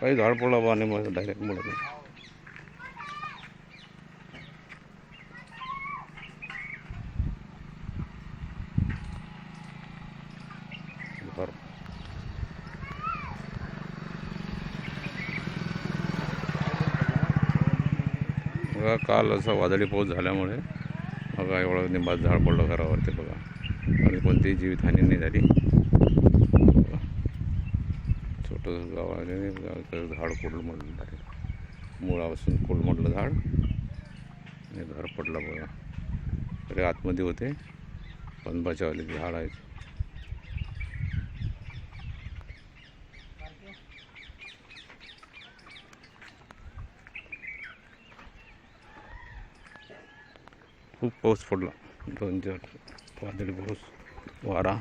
काही झाड पडलं बा आणि मग डायरेक्ट मुलं बघा. काल असा वादळी पाऊस झाल्यामुळे बघा एवढं निंबाचं झाड पडलं घरावरती बघा, आणि कोणतीही जीवितहानी नाही झाली. छोटंसं गाव आहे, झाड कोलमडलं डायरेक्ट मुळापासून कोलमडलं झाड आणि घर पडलं बघा. तरी आतमध्ये होते पण बचावले झाड आहेत. खूप पाऊस पडला, 2-4 वादळी पाऊस, वारा.